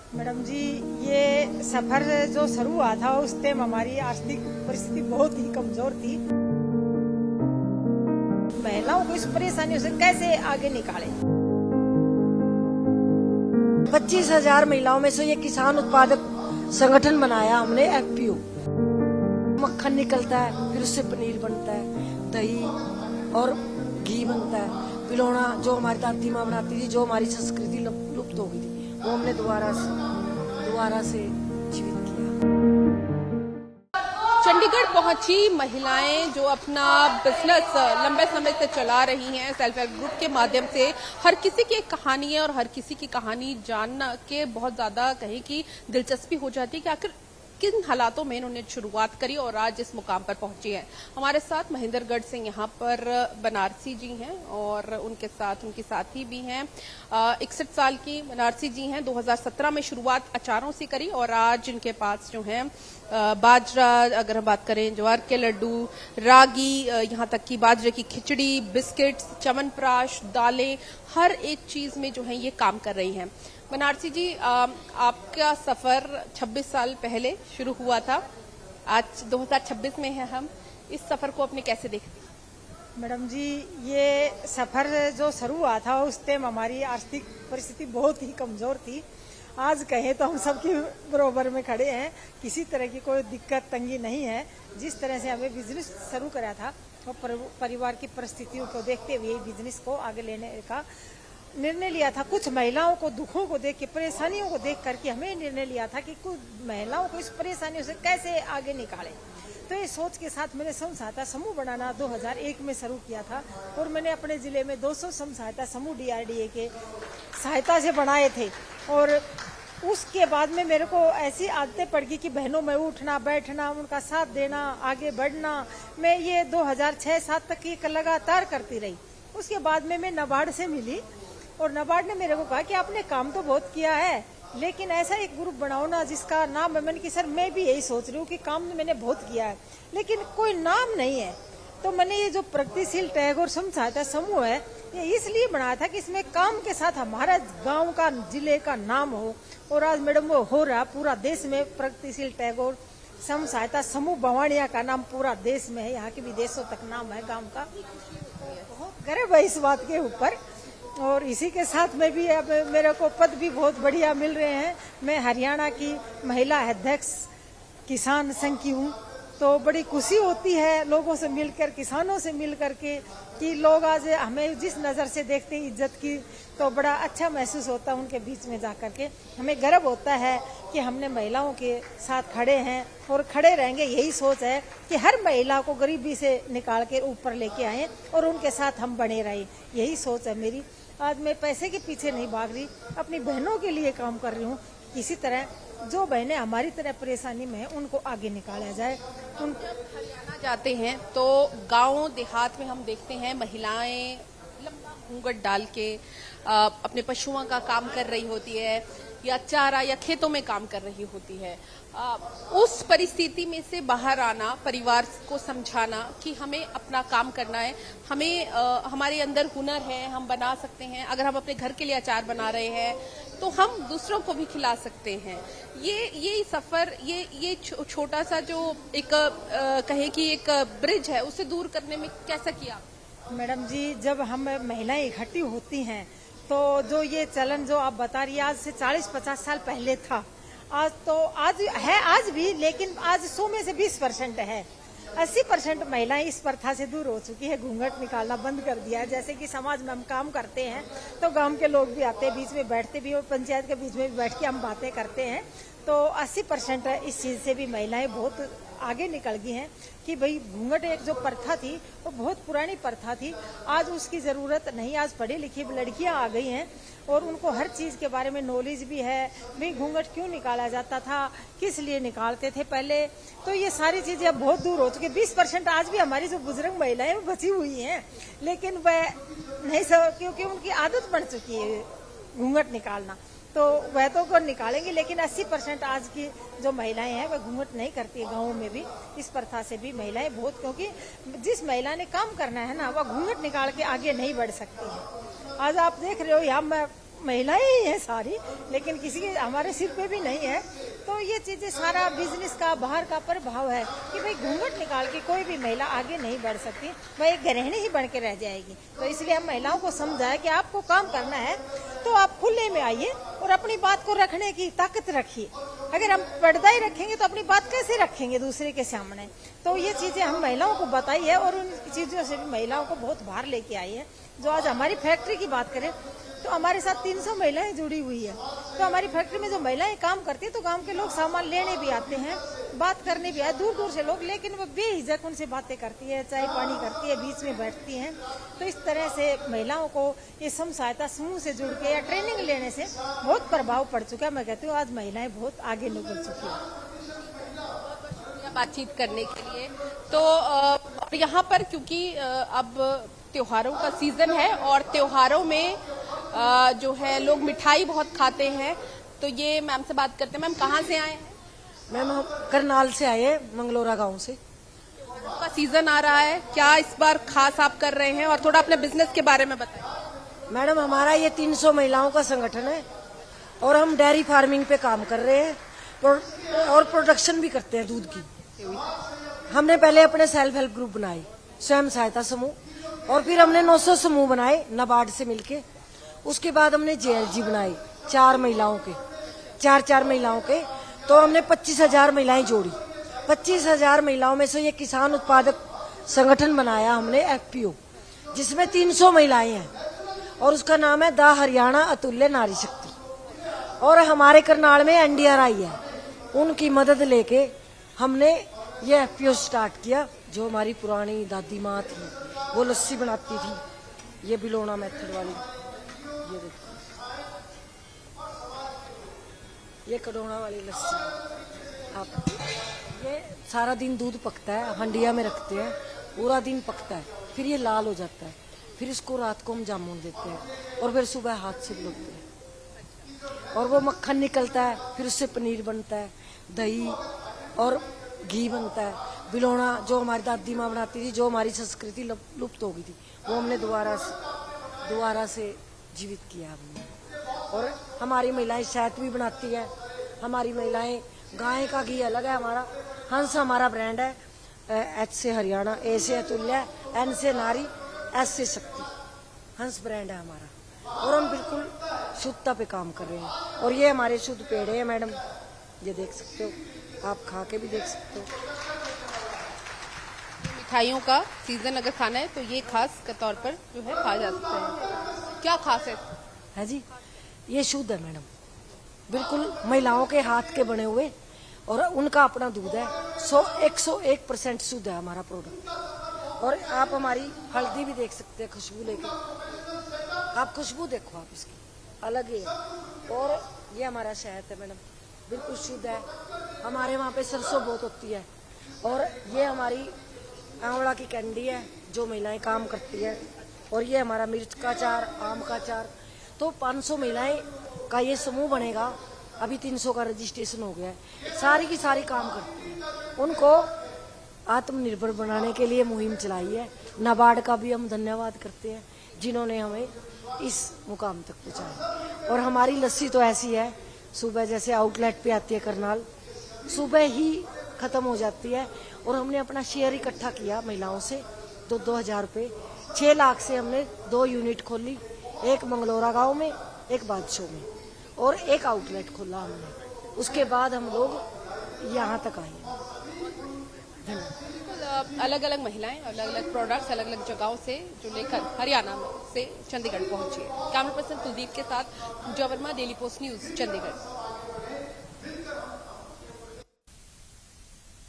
Madam जी, ये सफर जो शुरू हुआ था उस टाइम हमारी आर्थिक परिस्थिति बहुत ही कमजोर थी। महिलाओं को इस परेशानियों से कैसे आगे निकालें? 25,000 महिलाओं में से ये किसान उत्पादक संगठन बनाया हमने, एफपीओ। मक्खन निकलता है, फिर उससे पनीर बनता है, दही और घी बनता है। पिलौना जो हमारी दादी माँ बनाती थी, जो हमारी संस्कृति लुप्त हो गई थी, वो हमने दोबारा से जीवित किया। चंडीगढ़ पहुंची महिलाएं जो अपना बिजनेस लंबे समय से चला रही हैं सेल्फ हेल्प ग्रुप के माध्यम से। हर किसी की एक कहानी है और हर किसी की कहानी जानना के बहुत ज्यादा कहें कि दिलचस्पी हो जाती है कि आखिर किन हालातों में इन्होंने शुरुआत करी और आज इस मुकाम पर पहुंची है। हमारे साथ महेंद्रगढ़ से यहाँ पर बनारसी जी हैं और उनके साथ उनकी साथी भी हैं। 61 साल की बनारसी जी हैं। 2017 में शुरुआत अचारों से करी और आज इनके पास जो है बाजरा, अगर हम बात करें ज्वार के लड्डू, रागी, यहाँ तक कि बाजरे की खिचड़ी, बिस्किट्स, च्यवनप्राश, दालें, हर एक चीज में जो है ये काम कर रही हैं। बनारसी जी, आपका सफर 26 साल पहले शुरू हुआ था, आज 2026 में है हम। इस सफर को अपने कैसे देखते हैं? मैडम जी, ये सफर जो शुरू हुआ था उस टाइम हमारी आर्थिक परिस्थिति बहुत ही कमजोर थी। आज कहें तो हम सबके बराबर में खड़े हैं, किसी तरह की कोई दिक्कत तंगी नहीं है। जिस तरह से हमें बिजनेस शुरू करा था और परिवार की परिस्थितियों को देखते हुए बिजनेस को आगे लेने का निर्णय लिया था। कुछ महिलाओं को दुखों को देख के, परेशानियों को देख करके हमें निर्णय लिया था कि कुछ महिलाओं को इस परेशानियों से कैसे आगे निकालें। तो ये सोच के साथ मैंने स्वयं सहायता समूह बनाना 2001 में शुरू किया था और मैंने अपने जिले में 200 स्वयं सहायता समूह DRDA के सहायता से बनाए थे। और उसके बाद में मेरे को ऐसी आदतें पड़ गई कि बहनों में उठना बैठना, उनका साथ देना, आगे बढ़ना, मैं ये 2006-07 तक ये लगातार करती रही। उसके बाद में मैं नाबार्ड से मिली और नाबार्ड ने मेरे को कहा कि आपने काम तो बहुत किया है, लेकिन ऐसा एक ग्रुप बनाओ ना जिसका नाम है। मैंने कि सर मैं भी यही सोच रही हूँ कि काम मैंने बहुत किया है लेकिन कोई नाम नहीं है। तो मैंने ये जो प्रगतिशील टैगोर स्वयं सहायता समूह है ये इसलिए बनाया था कि इसमें काम के साथ हमारा गांव का, जिले का नाम हो। और आज मैडम वो हो रहा, पूरा देश में प्रगतिशील टैगोर स्वयं सहायता समूह बवानिया का नाम पूरा देश में है, यहाँ के विदेशों तक नाम है गांव का। बहुत गर्व है इस बात के ऊपर। और इसी के साथ में भी अब मेरे को पद भी बहुत बढ़िया मिल रहे हैं। मैं हरियाणा की महिला अध्यक्ष किसान संघ की हूँ, तो बड़ी खुशी होती है लोगों से मिलकर, किसानों से मिलकर के, कि लोग आज हमें जिस नज़र से देखते हैं इज्जत की, तो बड़ा अच्छा महसूस होता है उनके बीच में जाकर के। हमें गर्व होता है कि हमने महिलाओं के साथ खड़े हैं और खड़े रहेंगे। यही सोच है कि हर महिला को गरीबी से निकाल के ऊपर लेके आए और उनके साथ हम बने रहे। यही सोच है मेरी। आज मैं पैसे के पीछे नहीं भाग रही, अपनी बहनों के लिए काम कर रही हूँ। इसी तरह जो बहनें हमारी तरह परेशानी में हैं उनको आगे निकाला जाए। हरियाणा जाते हैं तो गांव देहात में हम देखते हैं महिलाएं लंबा घूंघट डाल के अपने पशुओं का काम कर रही होती है या चारा या खेतों में काम कर रही होती है। उस परिस्थिति में से बाहर आना, परिवार को समझाना कि हमें अपना काम करना है, हमें हमारे अंदर हुनर है, हम बना सकते हैं। अगर हम अपने घर के लिए अचार बना रहे हैं तो हम दूसरों को भी खिला सकते हैं। ये सफर, ये छोटा सा जो एक कहे कि एक ब्रिज है, उसे दूर करने में कैसा किया? मैडम जी, जब हम महिलाएं इकट्ठी होती हैं तो जो ये चलन जो आप बता रही है आज से 40-50 साल पहले था, आज तो आज है, आज भी, लेकिन आज 100 में से 20% है। 80% महिलाएं इस प्रथा से दूर हो चुकी है, घूंघट निकालना बंद कर दिया है। जैसे कि समाज में हम काम करते हैं तो गांव के लोग भी आते हैं, बीच में बैठते भी और पंचायत के बीच में भी बैठ के हम बातें करते हैं। तो 80% इस चीज से भी महिलाएं बहुत आगे निकल गई हैं कि भाई घूंघट एक जो प्रथा थी वो बहुत पुरानी प्रथा थी, आज उसकी जरूरत नहीं। आज पढ़ी लिखी लड़कियां आ गई हैं और उनको हर चीज के बारे में नॉलेज भी है। भाई घूंघट क्यों निकाला जाता था, किस लिए निकालते थे पहले, तो ये सारी चीजें अब बहुत दूर हो चुकी। 20% आज भी हमारी जो बुजुर्ग महिलाएं वो बची हुई हैं, लेकिन वह नहीं सब, क्योंकि उनकी आदत बन चुकी है घूंघट निकालना, तो वह तो कौन निकालेंगे। लेकिन 80% आज की जो महिलाएं हैं वह घूंघट नहीं करती है। गाँव में भी इस प्रथा से भी महिलाएं बहुत, क्योंकि जिस महिला ने काम करना है ना, वह घूंघट निकाल के आगे नहीं बढ़ सकती है। आज आप देख रहे हो यहाँ महिलाएं ही हैं सारी, लेकिन किसी के हमारे सिर पे भी नहीं है। तो ये चीजें सारा बिजनेस का बाहर का प्रभाव है कि भाई घूंघट निकाल के कोई भी महिला आगे नहीं बढ़ सकती, वह एक गृहिणी ही बन के रह जाएगी। तो इसलिए हम महिलाओं को समझाए कि आपको काम करना है तो आप खुले में आइए और अपनी बात को रखने की ताकत रखिए। अगर हम पर्दा ही रखेंगे तो अपनी बात कैसे रखेंगे दूसरे के सामने। तो ये चीजें हम महिलाओं को बताई है और उन चीजों से भी महिलाओं को बहुत बाहर लेके आई है। जो आज हमारी फैक्ट्री की बात करें तो हमारे साथ 300 महिलाएं जुड़ी हुई है। तो हमारी फैक्ट्री में जो महिलाएं काम करती है तो गांव के लोग सामान लेने भी आते हैं, बात करने भी आए दूर दूर से लोग, लेकिन वो बेहिचक उनसे बातें करती है, चाय पानी करती है, बीच में बैठती हैं। तो इस तरह से महिलाओं को ये स्वयं सहायता समूह से जुड़ के या ट्रेनिंग लेने से बहुत प्रभाव पड़ चुका है। मैं कहती हूँ आज महिलाएं बहुत आगे निकल चुकी है बातचीत करने के लिए। तो और यहाँ पर क्योंकि अब त्योहारों का सीजन है और त्योहारों में जो है लोग मिठाई बहुत खाते हैं, तो ये मैम से बात करते हैं। मैम कहाँ से आए हैं? मैम हम करनाल से आए हैं, मंगलोरा गांव से। का सीजन आ रहा है, क्या इस बार खास आप कर रहे हैं और थोड़ा अपने बिजनेस के बारे में बताइए। मैडम हमारा ये 300 महिलाओं का संगठन है और हम डेयरी फार्मिंग पे काम कर रहे हैं और प्रोडक्शन भी करते हैं दूध की। हमने पहले अपने सेल्फ हेल्प ग्रुप बनाए, स्वयं सहायता समूह, और फिर हमने 900 समूह बनाए नाबार्ड से मिलके। उसके बाद हमने JLG बनाए 4 महिलाओं के, 4 महिलाओं के। तो हमने 25,000 महिलाएं जोड़ी। 25,000 महिलाओं में से ये किसान उत्पादक संगठन बनाया हमने FPO, जिसमें 300 महिलाएं हैं और उसका नाम है द हरियाणा अतुल्य नारी शक्ति। और हमारे करनाल में NDRI है, उनकी मदद लेके हमने ये FPO स्टार्ट किया। जो हमारी पुरानी दादी माँ थी वो लस्सी बनाती थी, ये बिलोना मेथड वाली, ये देखो ये कड़ोना वाली लस्सी। आप ये सारा दिन दूध पकता है, हंडिया में रखते हैं, पूरा दिन पकता है, फिर ये लाल हो जाता है, फिर इसको रात को हम जामुन देते हैं और फिर सुबह हाथ से बुलोते हैं और वो मक्खन निकलता है, फिर उससे पनीर बनता है, दही और घी बनता है। बिलोना जो हमारी दादी माँ बनाती थी, जो हमारी संस्कृति लुप्त हो गई थी, वो हमने दोबारा से जीवित किया हमने। और हमारी महिलाएं शहद भी बनाती है। हमारी महिलाएं गाय का घी अलग है हमारा। हंस हमारा ब्रांड है, H से हरियाणा, A से अतुल्य, N से नारी, S से शक्ति, हंस ब्रांड है हमारा। और हम बिल्कुल शुद्धता पे काम कर रहे हैं और ये हमारे शुद्ध पेड़े हैं मैडम, ये देख सकते हो, आप खा के भी देख सकते हो। मिठाइयों का सीजन अगर खाना है तो ये खास के तौर पर जो है खा जा सकते हैं। क्या खास है जी? ये शुद्ध है मैडम, बिल्कुल महिलाओं के हाथ के बने हुए और उनका अपना दूध है। 101% शुद्ध है हमारा प्रोडक्ट। और आप हमारी हल्दी भी देख सकते हैं खुशबू लेके, आप खुशबू देखो, आप इसकी अलग ही है। और ये हमारा शहद है मैडम, बिल्कुल शुद्ध है। हमारे वहाँ पे सरसों बहुत होती है। और ये हमारी आंवला की कैंडी है जो महिलाएं काम करती है। और ये हमारा मिर्च का अचार, आम का अचार। तो 500 महिलाएं का ये समूह बनेगा। अभी 300 का रजिस्ट्रेशन हो गया है। सारी की सारी काम करती है। उनको आत्मनिर्भर बनाने के लिए मुहिम चलाई है। नाबार्ड का भी हम धन्यवाद करते हैं जिन्होंने हमें इस मुकाम तक पहुँचाया। और हमारी लस्सी तो ऐसी है, सुबह जैसे आउटलेट पे आती है करनाल, सुबह ही खत्म हो जाती है। और हमने अपना शेयर इकट्ठा किया महिलाओं से 2-2 हज़ार रुपये। 6 लाख से हमने 2 यूनिट खोली, एक मंगलोरा गांव में, एक बादशो में, और एक आउटलेट खोला हमने। उसके बाद हम लोग यहाँ तक आए। धन्यवाद। अलग अलग महिलाएं अलग अलग प्रोडक्ट्स अलग अलग जगहों से जो लेकर हरियाणा में से चंडीगढ़ पहुंची है। कैमरा पर्सन कुलदीप के साथ Pooja Verma, Daily Post News, Chandigarh.